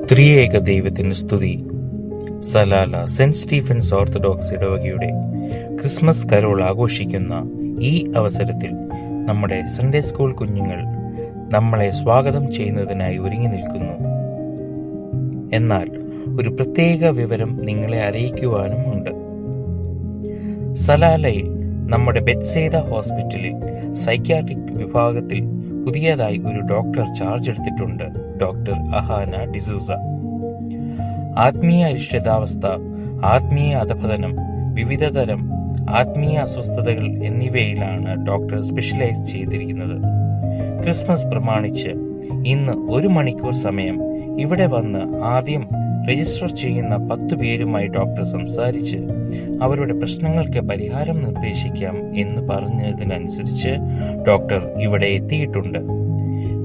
ത്രിയേക ദൈവത്തിന് സ്തുതി. സലാല സെന്റ് സ്റ്റീഫൻസ് ഓർത്തഡോക്സ് ഇടവകയുടെ ക്രിസ്മസ് കരോൾ ആഘോഷിക്കുന്ന ഈ അവസരത്തിൽ നമ്മുടെ സൺഡേ സ്കൂൾ കുഞ്ഞുങ്ങൾ നമ്മളെ സ്വാഗതം ചെയ്യുന്നതിനായി ഒരുങ്ങി നിൽക്കുന്നു. എന്നാൽ ഒരു പ്രത്യേക വിവരം നിങ്ങളെ അറിയിക്കുവാനും ഉണ്ട്. സലാലയിൽ നമ്മുടെ ബെത്സേദ ഹോസ്പിറ്റലിൽ സൈക്യാട്രിക് വിഭാഗത്തിൽ പുതിയതായി ഒരു ഡോക്ടർ ചാർജ് എടുത്തിട്ടുണ്ട്. ഡോക്ടർ അഹാന ഡിസൂസ. ആത്മീയ അരിഷ്ടതാവസ്ഥ, ആത്മീയ അധപതനം, വിവിധതരം ആത്മീയ അസ്വസ്ഥതകൾ എന്നിവയിലാണ് ഡോക്ടർ സ്പെഷ്യലൈസ് ചെയ്തിരിക്കുന്നത്. ക്രിസ്മസ് പ്രമാണിച്ച് ഇന്ന് 1 മണിക്കൂർ സമയം ഇവിടെ വന്ന് ആദ്യം രജിസ്റ്റർ ചെയ്യുന്ന 10 പേരുമായി ഡോക്ടർ സംസാരിച്ച് അവരുടെ പ്രശ്നങ്ങൾക്ക് പരിഹാരം നിർദ്ദേശിക്കാം എന്ന് പറഞ്ഞതിനനുസരിച്ച് ഡോക്ടർ ഇവിടെ എത്തിയിട്ടുണ്ട്.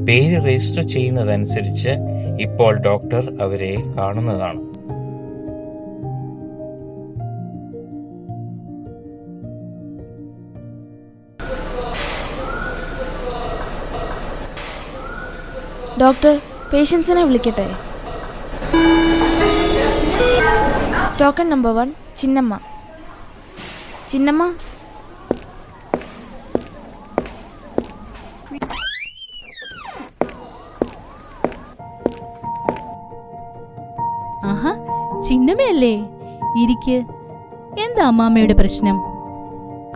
പേര് രജിസ്റ്റർ ചെയ്യുന്നതനുസരിച്ച് ഇപ്പോൾ ഡോക്ടർ അവരെ കാണുന്നതാണ്. ഡോക്ടർ, പേഷ്യൻസിനെ വിളിക്കട്ടെ. Token number 1 Chinnamma. ചിന്നമ്മ, ആഹാ, ചിന്നമ്മയല്ലേ? ഇരിക്ക്. എന്താ അമ്മാമ്മയുടെ പ്രശ്നം?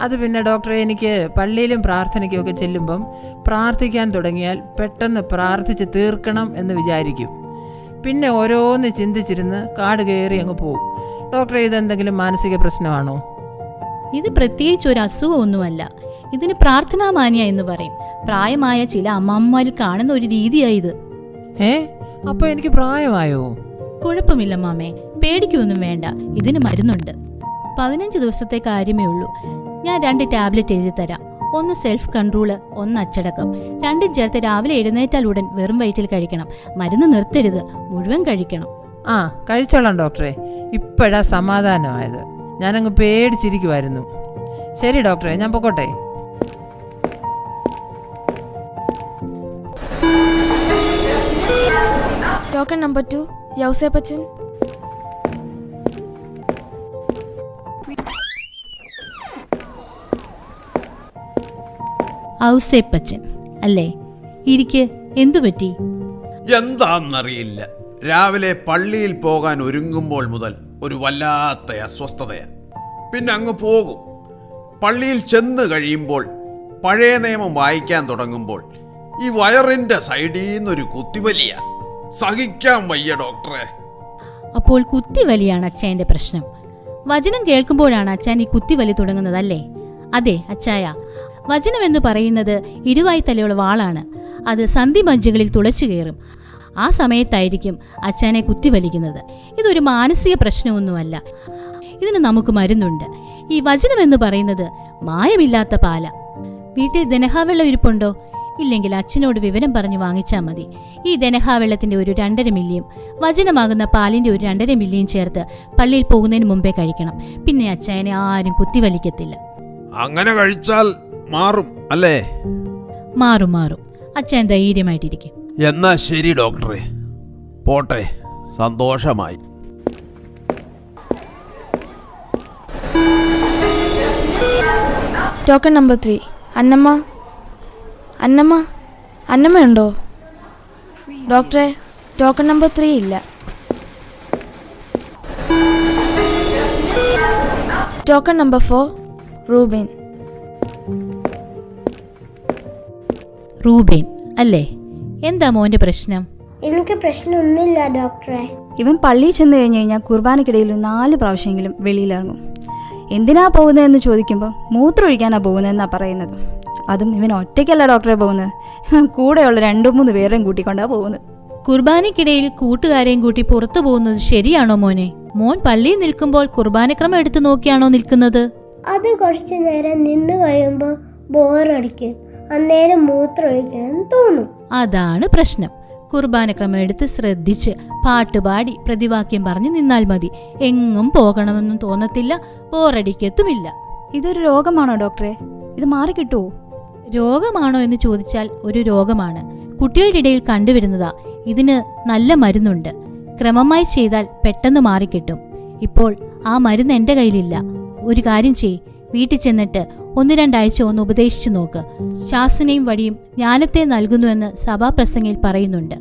അത് പിന്നെ ഡോക്ടറെ, എനിക്ക് പള്ളിയിലും പ്രാർത്ഥനയ്ക്കും ഒക്കെ ചെല്ലുമ്പം പ്രാർത്ഥിക്കാൻ തുടങ്ങിയാൽ പെട്ടെന്ന് പ്രാർത്ഥിച്ച് തീർക്കണം എന്ന് വിചാരിക്കും. പിന്നെ ഓരോന്ന് ചിന്തിച്ചിരുന്ന് കാട് കയറി അങ്ങ് പോവും. ഡോക്ടറെ, ഇതെന്തെങ്കിലും മാനസിക പ്രശ്നമാണോ? ഇത് പ്രത്യേകിച്ച് ഒരു അസുഖമൊന്നുമല്ല. ഇതിന് പ്രാർത്ഥനാമാന്യ എന്ന് പറയും. പ്രായമായ ചില അമ്മമാരിൽ കാണുന്ന ഒരു രീതിയായത്. അപ്പൊ എനിക്ക് പ്രായമായോ? കുഴപ്പമില്ല മാമേ, പേടിക്കൊന്നും വേണ്ട. ഇതിന് മരുന്നുണ്ട്. 15 ദിവസത്തെ കാര്യമേ ഉള്ളൂ. ഞാൻ 2 ടാബ്ലറ്റ് എഴുതി തരാം. ഒന്ന് സെൽഫ് കൺട്രോള്, ഒന്ന് അച്ചടക്കം. 2ഉം ചേർത്ത് രാവിലെ എഴുന്നേറ്റാൽ ഉടൻ വെറും വയറ്റിൽ കഴിക്കണം. മരുന്ന് നിർത്തരുത്, മുഴുവൻ കഴിക്കണം. കഴിച്ചോളാം ഡോക്ടറെ. ഇപ്പോഴാ സമാധാനമായത്. ഞാനങ്ങ് പേടിച്ചിരിക്കുമായിരുന്നു. ശരി ഡോക്ടറെ, ഞാൻ പൊക്കോട്ടെ. Token number 2 യൗസേപ്പച്ചൻ. ഔസേപ്പച്ചൻ അല്ലേ? ഇരിക്ക്. എന്തു പറ്റി? എന്താന്നറിയില്ല, രാവിലെ പള്ളിയിൽ പോകാൻ ഒരുങ്ങുമ്പോൾ മുതൽ ഒരു വല്ലാത്ത അസ്വസ്ഥതയാണ്. പിന്നെ അങ്ങ് പോകും. പള്ളിയിൽ ചെന്ന് കഴിയുമ്പോൾ, പഴയ നിയമം വായിക്കാൻ തുടങ്ങുമ്പോൾ ഈ വയറിന്റെ സൈഡിൽ നിന്നൊരു കുത്തിവലിയ. സഹിക്കാൻ വയ്യ ഡോക്ടറെ. അപ്പോൾ കുത്തിവലിയാണ് അച്ചായന്റെ പ്രശ്നം. വചനം കേൾക്കുമ്പോഴാണ് അച്ചാൻ ഈ കുത്തിവലി തുടങ്ങുന്നതല്ലേ? അതെ അച്ചായ, വചനം എന്ന് പറയുന്നത് ഇരുവായി തലയുള്ള വാളാണ്. അത് സന്ധിമജ്ജകളിൽ തുളച്ചു കയറും. ആ സമയത്തായിരിക്കും അച്ചാനെ കുത്തിവലിക്കുന്നത്. ഇതൊരു മാനസിക പ്രശ്നമൊന്നുമല്ല. ഇതിന് നമുക്ക് മരുന്നുണ്ട്. ഈ വചനം എന്ന് പറയുന്നത് മായമില്ലാത്ത പാല. വീട്ടിൽ ദനഹാവെള്ളം ഇരിപ്പുണ്ടോ? ഇല്ലെങ്കിൽ അച്ഛനോട് വിവരം പറഞ്ഞു വാങ്ങിച്ചാൽ മതി. ഈ ദനഹാവെള്ളത്തിന്റെ ഒരു 2.5 മില്ലിയും വചനമാകുന്ന പാലിന്റെ ഒരു 2.5 മില്ലിയും ചേർത്ത് പള്ളിയിൽ പോകുന്നതിന് മുമ്പേ കഴിക്കണം. പിന്നെ അച്ചായനെ ആരും കുത്തിവലിക്കത്തില്ല. അങ്ങനെ കഴിച്ചാൽ മാറും അല്ലേ? മാറും. അച്ഛൻ ധൈര്യമായിട്ടിരിക്കും. എന്നാ ശരി ഡോക്ടറെ, പോട്ടെ. സന്തോഷമായി. Token number 3 Annamma. അന്നമ്മയുണ്ടോ? ഡോക്ടറെ, ടോക്കൺ നമ്പർ 3 ഇല്ല. ടോക്കൺ നമ്പർ 4 റൂബിൻ അല്ലേ? എന്താ മോന്റെ പ്രശ്നം? എനിക്ക് പ്രശ്നമൊന്നുമില്ല ഡോക്ടറെ. ഇവൻ പള്ളിയിൽ ചെന്ന് കഴിഞ്ഞ് കഴിഞ്ഞാൽ കുർബാനക്കിടയിൽ 4 പ്രാവശ്യമെങ്കിലും വെളിയിലിറങ്ങും. എന്തിനാ പോകുന്നതെന്ന് ചോദിക്കുമ്പോൾ മൂത്രമൊഴിക്കാനാ പോകുന്നതെന്നാ പറയുന്നത്. അതും ഇവൻ ഒറ്റയ്ക്കല്ല ഡോക്ടറെ പോകുന്നത്, കൂടെയുള്ള 2-3 പേരെയും കൂട്ടിക്കൊണ്ടാ പോകുന്നത്. കുർബാനക്കിടയിൽ കൂട്ടുകാരെയും കൂട്ടി പുറത്തു പോകുന്നത് ശരിയാണോ മോനെ? മോൻ പള്ളിയിൽ നിൽക്കുമ്പോൾ കുർബാനക്രമം എടുത്തു നോക്കിയാണോ നിൽക്കുന്നത്? അത് കുറച്ചു നേരം നിന്ന് കഴിയുമ്പോ ബോറടിക്കും. അന്നേരം മൂത്രമൊഴിക്കാൻ തോന്നും. അതാണ് പ്രശ്നം. കുർബാനക്രമം എടുത്ത് ശ്രദ്ധിച്ച് പാട്ടുപാടി പ്രതിവാക്യം പറഞ്ഞ് നിന്നാൽ മതി. എങ്ങും പോകണമെന്നും തോന്നത്തില്ല, ബോറടിക്കത്തുമില്ല. ഇതൊരു രോഗമാണോ ഡോക്ടറെ? ഇത് മാറിക്കിട്ടുമോ? രോഗമാണോ എന്ന് ചോദിച്ചാൽ ഒരു രോഗമാണ്. കുട്ടികളുടെ ഇടയിൽ കണ്ടുവരുന്നതാ. ഇതിന് നല്ല മരുന്നുണ്ട്. ക്രമമായി ചെയ്താൽ പെട്ടെന്ന് മാറിക്കിട്ടും. ഇപ്പോൾ ആ മരുന്ന് എൻ്റെ കയ്യിലില്ല. ഒരു കാര്യം ചെയ്, വീട്ടിൽ ചെന്നിട്ട് 1-2 ആഴ്ച ഒന്ന് ഉപദേശിച്ചു നോക്ക്. ശാസനയും വഴിയും ജ്ഞാനത്തെ നൽകുന്നുവെന്ന് സഭാപ്രസംഗയിൽ പറയുന്നുണ്ട്.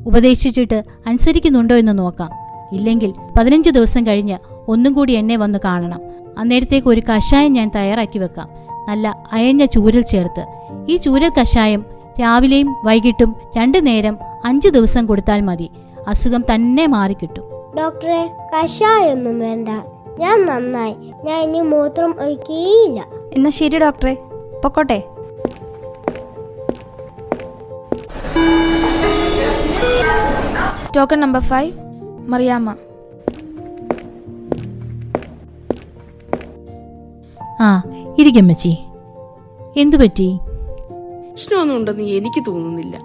ഉപദേശിച്ചിട്ട് അനുസരിക്കുന്നുണ്ടോ എന്ന് നോക്കാം. ഇല്ലെങ്കിൽ 15 ദിവസം കഴിഞ്ഞ് ഒന്നും കൂടി എന്നെ വന്ന് കാണണം. അന്നേരത്തേക്ക് ഒരു കഷായം ഞാൻ തയ്യാറാക്കി വെക്കാം, നല്ല അയഞ്ഞ ചൂരൽ ചേർത്ത്. ഈ ചൂരൽ കഷായം രാവിലെയും വൈകിട്ടും 2 നേരം 5 ദിവസം കൊടുത്താൽ മതി. അസുഖം തന്നെ മാറിക്കിട്ടും. ഡോക്ടറെ, കഷായൊന്നും വേണ്ട, ഞാൻ നന്നായി. ഞാൻ ഇനി മൂത്രം ഒഴിക്കുകയില്ല. എന്നാ ശരി ഡോക്ടറെ, പൊക്കോട്ടെ. Token number 5 Mariyamma. ആ, ഇരിക്കമ്മച്ചി. എന്തു പറ്റി? പ്രശ്നമൊന്നും ഉണ്ടെന്ന് എനിക്ക് തോന്നുന്നില്ല.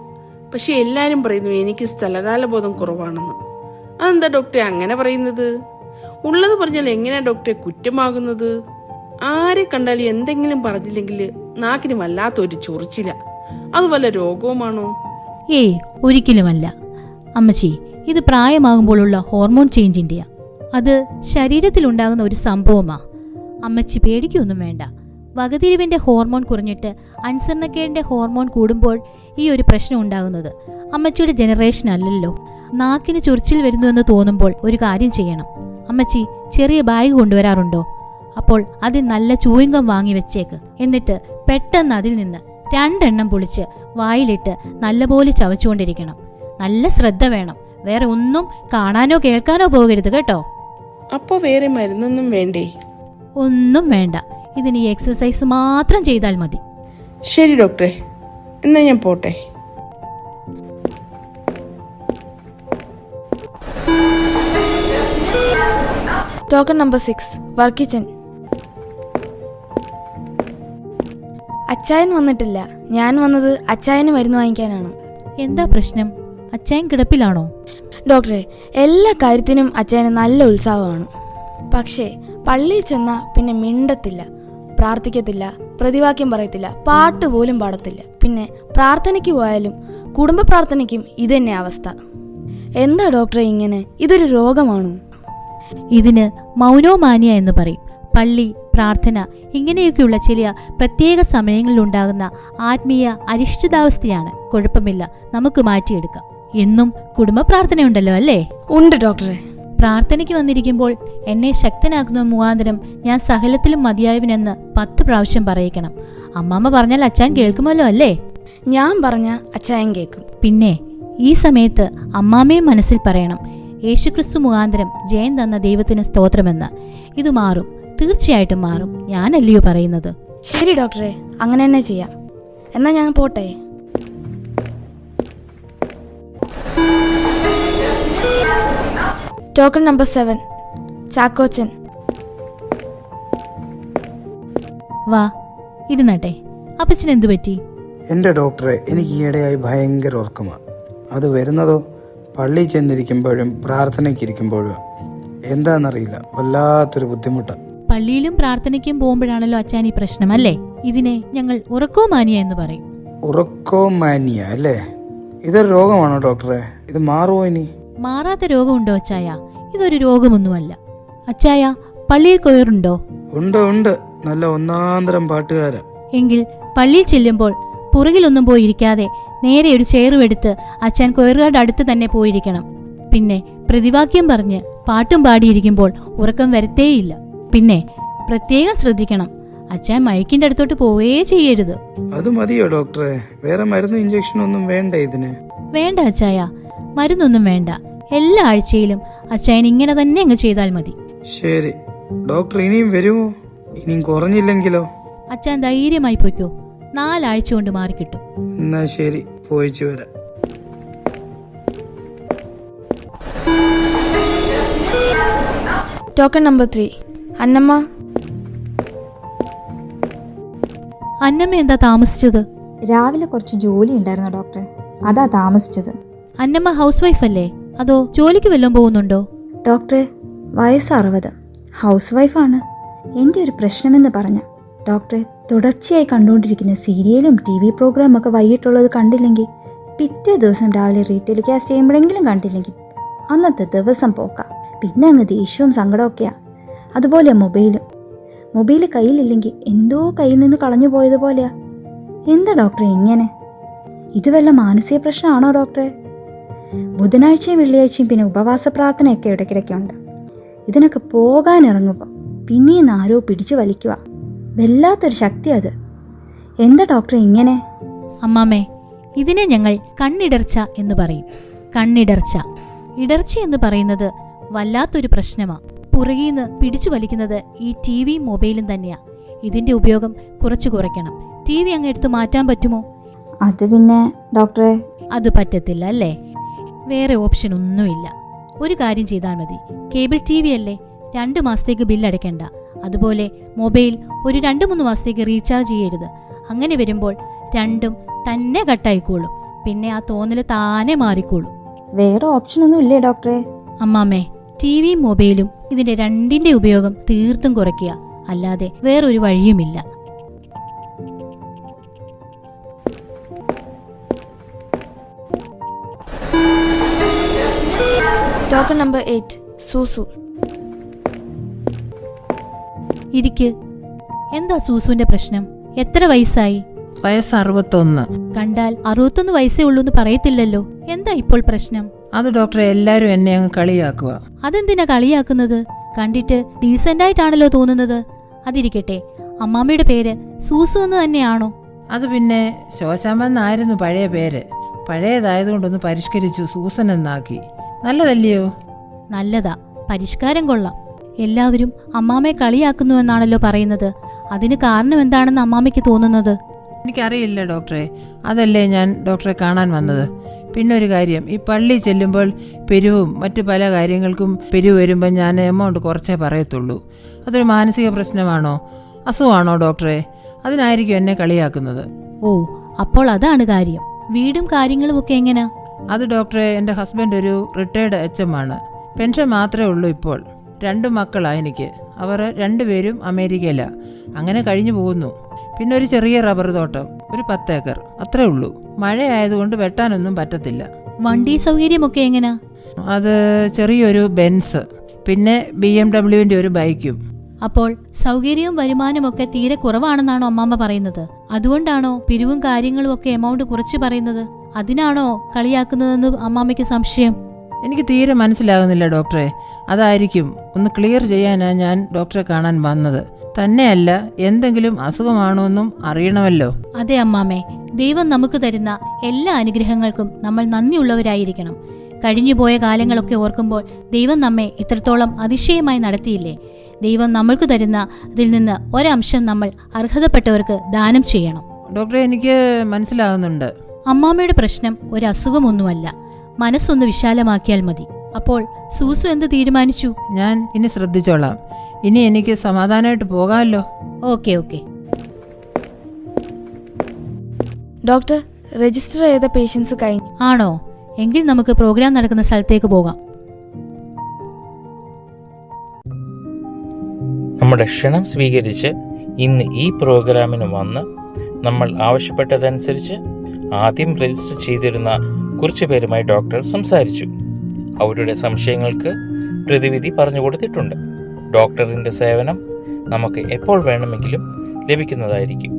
പക്ഷെ എല്ലാരും പറയുന്നു എനിക്ക് സ്ഥലകാലബോധം കുറവാണെന്ന്. അതെന്താ ഡോക്ടറെ അങ്ങനെ പറയുന്നത്? ഉള്ളത് പറഞ്ഞാൽ എങ്ങനെയാ ഡോക്ടറെ കുറ്റമാകുന്നത്? ആരെ കണ്ടാലും എന്തെങ്കിലും പറഞ്ഞില്ലെങ്കിൽ നാക്കിന് വല്ലാത്തൊരു ചൊറിച്ചില. അത് വല്ല രോഗവുമാണോ? ഏയ്, ഒരിക്കലുമല്ല അമ്മച്ചി. ഇത് പ്രായമാകുമ്പോഴുള്ള ഹോർമോൺ ചേഞ്ചിൻ്റെയാ. അത് ശരീരത്തിലുണ്ടാകുന്ന ഒരു സംഭവമാ. അമ്മച്ചി പേടിക്കൊന്നും വേണ്ട. വകതിരിവിന്റെ ഹോർമോൺ കുറഞ്ഞിട്ട് അനുസരണക്കേടിന്റെ ഹോർമോൺ കൂടുമ്പോൾ ഈ ഒരു പ്രശ്നം ഉണ്ടാകുന്നത് അമ്മച്ചിയുടെ ജനറേഷൻ അല്ലല്ലോ. നാക്കിന് ചൊറിച്ചിൽ വരുന്നുവെന്ന് തോന്നുമ്പോൾ ഒരു കാര്യം ചെയ്യണം. അമ്മച്ചി ചെറിയ ബാഗ് കൊണ്ടുവരാറുണ്ടോ? അപ്പോൾ അതിൽ നല്ല ചൂയിങ്കം വാങ്ങി വെച്ചേക്ക്. എന്നിട്ട് പെട്ടെന്ന് അതിൽ നിന്ന് 2 എണ്ണം പൊളിച്ച് വായിലിട്ട് നല്ലപോലെ ചവച്ചുകൊണ്ടിരിക്കണം. നല്ല ശ്രദ്ധ വേണം. വേറെ ഒന്നും കാണാനോ കേൾക്കാനോ പോകരുത് കേട്ടോ. അപ്പൊ വേറെ മരുന്നൊന്നും വേണ്ടേ? ഒന്നും വേണ്ട. ഇതിന് ഈ എക്സസൈസ് മാത്രം ചെയ്താൽ മതി. ശരി ഡോക്ടറെ, എന്നാ ഞാൻ പോട്ടെ. Token number 6 Varkichan. അച്ചായൻ വന്നിട്ടില്ല. ഞാൻ വന്നത് അച്ചായന് മരുന്ന് വാങ്ങിക്കാനാണ്. എന്താ പ്രശ്നം? അച്ചായൻ കിടപ്പിലാണോ? ഡോക്ടറെ, എല്ലാ കാര്യത്തിനും അച്ചായന് നല്ല ഉത്സാഹമാണ്. പക്ഷേ പള്ളിയിൽ ചെന്നാൽ പിന്നെ മിണ്ടത്തില്ല, പ്രാർത്ഥിക്കത്തില്ല, പ്രതിവാക്യം പറയത്തില്ല, പാട്ട് പോലും പാടത്തില്ല. പിന്നെ പ്രാർത്ഥനയ്ക്ക് പോയാലും കുടുംബ പ്രാർത്ഥനയ്ക്കും ഇതന്നെ അവസ്ഥ. എന്താ ഡോക്ടറെ ഇങ്ങനെ? ഇതൊരു രോഗമാണോ? ഇതിന് മൗനോമാനിയ എന്ന് പറയും. പള്ളി, പ്രാർത്ഥന ഇങ്ങനെയൊക്കെയുള്ള ചില പ്രത്യേക സമയങ്ങളിലുണ്ടാകുന്ന ആത്മീയ അരിഷ്ടിതാവസ്ഥയാണ്. കുഴപ്പമില്ല, നമുക്ക് മാറ്റിയെടുക്കാം. എന്നും കുടുംബ പ്രാർത്ഥനയുണ്ടല്ലോ അല്ലേ? ഉണ്ട് ഡോക്ടറെ. പ്രാർത്ഥനയ്ക്ക് വന്നിരിക്കുമ്പോൾ എന്നെ ശക്തനാക്കുന്ന മുഖാന്തരം ഞാൻ സകലത്തിലും മതിയായവനെന്ന് 10 പ്രാവശ്യം പറയിക്കണം. അമ്മാമ്മ പറഞ്ഞാൽ അച്ചാൻ കേൾക്കുമല്ലോ അല്ലേ? ഞാൻ പറഞ്ഞ അച്ചായൻ കേൾക്കും. പിന്നെ ഈ സമയത്ത് അമ്മാമ്മയും മനസ്സിൽ പറയണം, യേശുക്രിസ്തു മുഖാന്തരം ജയം തന്ന ദൈവത്തിന് സ്തോത്രമെന്ന്. ഇത് മാറും, തീർച്ചയായിട്ടും മാറും. ഞാനല്ലയോ പറയുന്നത്? ശരി ഡോക്ടറെ, അങ്ങനെ തന്നെ ചെയ്യാം. എന്നാ ഞാൻ പോട്ടെ. Token number 7 Chackochan. വാ, ഇരുന്നാട്ടെ. അപ്പച്ചൻ എന്തു പറ്റി? എൻ്റെ ഡോക്ടറെ, എനിക്ക് ഈയിടെയായി ഭയങ്കര ഉറക്കമാണ്. അത് വരുന്നതോ പള്ളിയിൽ ചെന്നിരിക്കുമ്പോഴും പ്രാർത്ഥനയ്ക്കിരിക്കുമ്പോഴും. എന്താണെന്നറിയില്ല, വല്ലാത്തൊരു ബുദ്ധിമുട്ടാണ്. പള്ളിയിലും പ്രാർത്ഥനയ്ക്കും പോകുമ്പോഴാണല്ലോ അച്ചാൻ ഈ പ്രശ്നം അല്ലേ? ഇതിനെ ഞങ്ങൾ ഉറക്കോമാനിയ എന്ന് പറയും. ഉറക്കോമാനിയ അല്ലേ? ഇതൊരു രോഗമാണോ ഡോക്ടറെ? ഇത് മാറുമോ ഇനി? മാറാത്ത രോഗമുണ്ടോ അച്ചായ? ഇതൊരു രോഗമൊന്നുമല്ല. അച്ചായ പള്ളിയിൽ കൊയറുണ്ടോ? ഉണ്ട്. നല്ല ഒന്നാന്തരം പാട്ടുകാരാ. എങ്കിൽ പള്ളിയിൽ ചെല്ലുമ്പോൾ പുറകിലൊന്നും പോയിരിക്കാതെ നേരെ ഒരു ചെയറുമെടുത്ത് അച്ഛൻ കൊയറുകാരുടെ അടുത്ത് തന്നെ പോയിരിക്കണം. പിന്നെ പ്രതിവാക്യം പറഞ്ഞ് പാട്ടും പാടിയിരിക്കുമ്പോൾ ഉറക്കം വരത്തേയില്ല. പിന്നെ പ്രത്യേകം ശ്രദ്ധിക്കണം, അച്ഛൻ മയക്കിന്റെ അടുത്തോട്ട് പോവുകയേ ചെയ്യരുത്. അത് മതിയോ ഡോക്ടറെ? വേറെ മരുന്നും ഇഞ്ചക്ഷനൊന്നും വേണ്ട ഇതിന്? വേണ്ട അച്ചായ, മരുന്നൊന്നും വേണ്ട. എല്ലാ ആഴ്ചയിലും അച്ചായൻ ഇങ്ങനെ തന്നെ അങ്ങ് ചെയ്താൽ മതി. ശരി ഡോക്ടർ, ഇനിയും വരുമോ? ഇനിയും കുറഞ്ഞില്ലെങ്കിലോ? അച്ഛൻ ധൈര്യമായി പോയിക്കോ, 4 ആഴ്ച കൊണ്ട് മാറിക്കിട്ടും. എന്നാ ശരി, പോയിച്ചു വരാം. Token number 3 Annamma. അന്നമ്മ എന്താ താമസിച്ചത്? രാവിലെ കുറച്ച് ജോലി ഉണ്ടായിരുന്നു ഡോക്ടറെ, അതാ താമസിച്ചത്. അന്നമ്മ ഹൗസ് വൈഫ് അല്ലേ, അതോ ജോലിക്ക് വല്ലതും പോകുന്നുണ്ടോ? ഡോക്ടറെ, വയസ്സ് 60, ഹൗസ് വൈഫാണ്. എൻ്റെ ഒരു പ്രശ്നമെന്ന് പറഞ്ഞ ഡോക്ടറെ, തുടർച്ചയായി കണ്ടുകൊണ്ടിരിക്കുന്ന സീരിയലും TV പ്രോഗ്രാമൊക്കെ വൈകിട്ടുള്ളത് കണ്ടില്ലെങ്കിൽ, പിറ്റേ ദിവസം രാവിലെ റീടെലികാസ്റ്റ് ചെയ്യുമ്പോഴെങ്കിലും കണ്ടില്ലെങ്കിൽ അന്നത്തെ ദിവസം പോക്കാം. പിന്നെ അങ്ങ് ദേഷ്യവും സങ്കടമൊക്കെയാ. അതുപോലെ മൊബൈൽ കയ്യിലില്ലെങ്കിൽ എന്തോ കയ്യിൽ നിന്ന് കളഞ്ഞു പോയതുപോലെയാ. എന്താ ഡോക്ടറെ ഇങ്ങനെ? ഇത് വല്ല മാനസിക പ്രശ്നമാണോ ഡോക്ടറെ? ബുധനാഴ്ചയും വെള്ളിയാഴ്ചയും പിന്നെ ഉപവാസ പ്രാർത്ഥനയൊക്കെ ഇടയ്ക്കിടയ്ക്കുണ്ട്. ഇതിനൊക്കെ പോകാനിറങ്ങുമ്പോൾ പിന്നെയും ആരോ പിടിച്ചു വലിക്കുക. വല്ലാത്തൊരു ശക്തി അത്. എന്താ ഡോക്ടറെ ഇങ്ങനെ? അമ്മാമ്മേ, ഇതിനെ ഞങ്ങൾ കണ്ണിടർച്ച എന്ന് പറയും. കണ്ണിടർച്ച എന്ന് പറയുന്നത് വല്ലാത്തൊരു പ്രശ്നമാ. പുറകീന്ന് പിടിച്ചു വലിക്കുന്നത് ഈ ടിവിയും മൊബൈലും തന്നെയാ. ഇതിന്റെ ഉപയോഗം കുറച്ചു കുറയ്ക്കണം. ടിവി അങ്ങ് എടുത്തു മാറ്റാൻ പറ്റുമോ? അത് പിന്നെ ഡോക്ടറെ, അത് പറ്റത്തില്ല അല്ലേ? വേറെ ഓപ്ഷൻ ഒന്നുമില്ല. ഒരു കാര്യം ചെയ്താൽ മതി. കേബിൾ ടിവി അല്ലേ, 2 മാസത്തേക്ക് ബില്ലടയ്ക്കണ്ട. അതുപോലെ മൊബൈൽ ഒരു 2-3 മാസത്തേക്ക് റീചാർജ് ചെയ്യരുത്. അങ്ങനെ വരുമ്പോൾ രണ്ടും തന്നെ കട്ടായിക്കോളും. പിന്നെ ആ തോന്നല് താനെ മാറിക്കോളും. വേറെ ഓപ്ഷൻ ഒന്നും ഇല്ലേ ഡോക്ടറെ? അമ്മാമ്മേ, ടിവിയും മൊബൈലും ഇതിന്റെ രണ്ടിന്റെ ഉപയോഗം തീർത്തും കുറയ്ക്കുക. അല്ലാതെ വേറൊരു വഴിയുമില്ല. Token number 8 സൂസു. ഇരിക്ക്. എന്താ സൂസുവിന്റെ പ്രശ്നം? എത്ര വയസ്സായി? വയസ്സ് 61. കണ്ടാൽ 61 വയസ്സേ ഉള്ളൂ എന്ന് പറയത്തില്ലല്ലോ. എന്താ ഇപ്പോൾ പ്രശ്നം? അത് ഡോക്ടറെ, എല്ലാവരും എന്നെ അങ്ങ് കളിയാക്കുക. അതെന്തിനാ കളിയാക്കുന്നത്? കണ്ടിട്ട് ഡീസന്റ് ആയിട്ടാണല്ലോ തോന്നുന്നത്. അതിരിക്കട്ടെ, അമ്മാമ്മയുടെ പേര് സൂസു എന്ന് തന്നെയാണോ? അത് പിന്നെ ശോശാമ്മ എന്നായിരുന്നു പഴയ പേര്. പഴയതായതുകൊണ്ടൊന്ന് പരിഷ്കരിച്ചു, സൂസൻ എന്നാക്കി. നല്ലതല്ലയോ? നല്ലതാ, പരിഷ്കാരം കൊള്ളാം. എല്ലാവരും അമ്മാമ്മയെ കളിയാക്കുന്നുവെന്നാണല്ലോ പറയുന്നത്. അതിന് കാരണം എന്താണെന്ന് അമ്മാമ്മയ്ക്ക് തോന്നുന്നത്? എനിക്കറിയില്ല ഡോക്ടറെ. അതല്ലേ ഞാൻ ഡോക്ടറെ കാണാൻ വന്നത്. പിന്നെ ഒരു കാര്യം, ഈ പള്ളി ചെല്ലുമ്പോൾ പിരിവും മറ്റു പല കാര്യങ്ങൾക്കും പിരിവ് വരുമ്പോൾ ഞാൻ എമൗണ്ട് കുറച്ചേ പറയത്തുള്ളൂ. അതൊരു മാനസിക പ്രശ്നമാണോ, അസുഖമാണോ ഡോക്ടറെ? അതിനായിരിക്കും എന്നെ കളിയാക്കുന്നത്. ഓ, അപ്പോൾ അതാണ് കാര്യം. വീടും കാര്യങ്ങളും ഒക്കെ എങ്ങനെയാ? അത് ഡോക്ടറെ, എൻ്റെ ഹസ്ബൻഡ് ഒരു റിട്ടയർഡ് HM ആണ്. പെൻഷൻ മാത്രമേ ഉള്ളൂ ഇപ്പോൾ. 2 മക്കളാണ് എനിക്ക്. അവർ 2 പേരും അമേരിക്കയിലാണ്. അങ്ങനെ കഴിഞ്ഞു പോകുന്നു. പിന്നെ ഒരു ചെറിയ റബ്ബർ തോട്ടം, ഒരു 10 ഏക്കർ, അത്രേ ഉള്ളൂ. മഴയായതുകൊണ്ട് വെട്ടാനൊന്നും പറ്റത്തില്ല. വണ്ടി സൗകര്യമൊക്കെ എങ്ങനെയാ? അത് ചെറിയൊരു ബെൻസ്, പിന്നെ BMW ഒരു ബൈക്കും. അപ്പോൾ സൗകര്യവും വരുമാനവും ഒക്കെ തീരെ കുറവാണെന്നാണോ അമ്മാമ്മ പറയുന്നത്? അതുകൊണ്ടാണോ പിരിവും കാര്യങ്ങളും ഒക്കെ എമൗണ്ട് കുറച്ച് പറയുന്നത്? അതിനാണോ കളിയാക്കുന്നതെന്ന് അമ്മാമ്മയ്ക്ക് സംശയം? എനിക്ക് തീരെ മനസ്സിലാകുന്നില്ല ഡോക്ടറെ. അതായിരിക്കും. ഒന്ന് ക്ലിയർ ചെയ്യാനാണ് ഞാൻ ഡോക്ടറെ കാണാൻ വന്നത്. തന്നെയല്ല, എന്തെങ്കിലും അസുഖമാണോന്നും അറിയണമല്ലോ. അതെ അമ്മാമ്മേ, ദൈവം നമുക്ക് തരുന്ന എല്ലാ അനുഗ്രഹങ്ങൾക്കും നമ്മൾ നന്ദിയുള്ളവരായിരിക്കണം. കഴിഞ്ഞുപോയ കാലങ്ങളൊക്കെ ഓർക്കുമ്പോൾ ദൈവം നമ്മെ ഇത്രത്തോളം അതിശയമായി നടത്തിയില്ലേ? ദൈവം നമ്മൾക്ക് തരുന്ന അതിൽ നിന്ന് ഒരംശം നമ്മൾ അർഹതപ്പെട്ടവർക്ക് ദാനം ചെയ്യണം. ഡോക്ടറെ, എനിക്ക് മനസ്സിലാകുന്നുണ്ട്. അമ്മാമ്മയുടെ പ്രശ്നം ഒരു അസുഖമൊന്നുമല്ല. മനസ്സൊന്ന് വിശാലമാക്കിയാൽ മതി. അപ്പോൾ സൂസു എന്ത് തീരുമാനിച്ചു? ഞാൻ ഇനി ശ്രദ്ധിച്ചോളാം. ഇനി എനിക്ക് സമാധാനമായിട്ട് പോകാമല്ലോ. ഓക്കെ. ഡോക്ടർ, രജിസ്റ്റർ ചെയ്ത പേഷ്യൻസ് കഴിഞ്ഞു. ആണോ? എങ്കിൽ നമുക്ക് പ്രോഗ്രാം നടക്കുന്ന സ്ഥലത്തേക്ക് പോകാം. നമ്മുടെ ക്ഷണം സ്വീകരിച്ച് ഇന്ന് ഈ പ്രോഗ്രാമിന് വന്ന് നമ്മൾ ആവശ്യപ്പെട്ടതനുസരിച്ച് ആദ്യം രജിസ്റ്റർ ചെയ്തിരുന്ന കുറച്ചു പേരുമായി ഡോക്ടർ സംസാരിച്ചു. അവരുടെ സംശയങ്ങൾക്ക് പ്രതിവിധി പറഞ്ഞു കൊടുത്തിട്ടുണ്ട്. ഡോക്ടറിൻ്റെ സേവനം നമുക്ക് എപ്പോൾ വേണമെങ്കിലും ലഭിക്കുന്നതായിരിക്കും.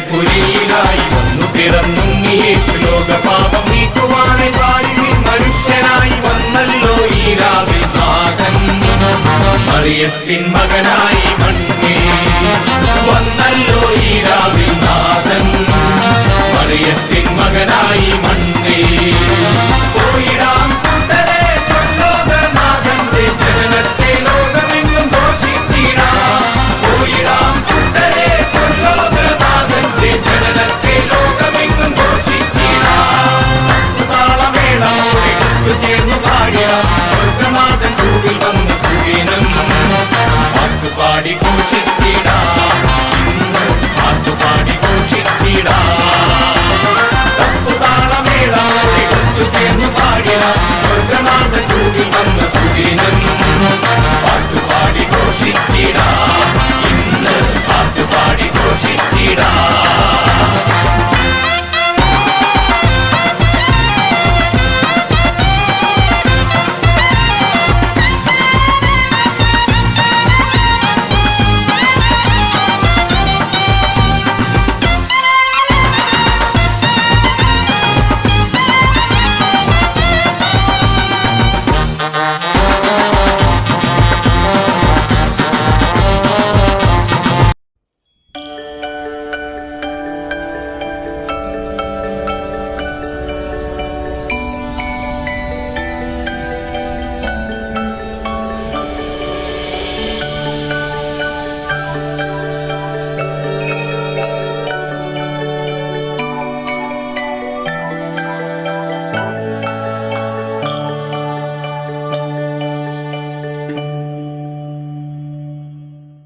പുരിയിലായി വന്നു പിറന്നുണ്ണി യേശു ലോകപാപം നീക്കുവാനായി പാരിൽ മനുഷ്യനായി വന്നല്ലോ ഈ രാവിൽ നാഥൻ. മറിയത്തിൻ മകനായി മണ്ണിൽ വന്നല്ലോ ഈ രാവിൽ നാഥൻ. മറിയത്തിൻ മകനായി മണ്ണിൽ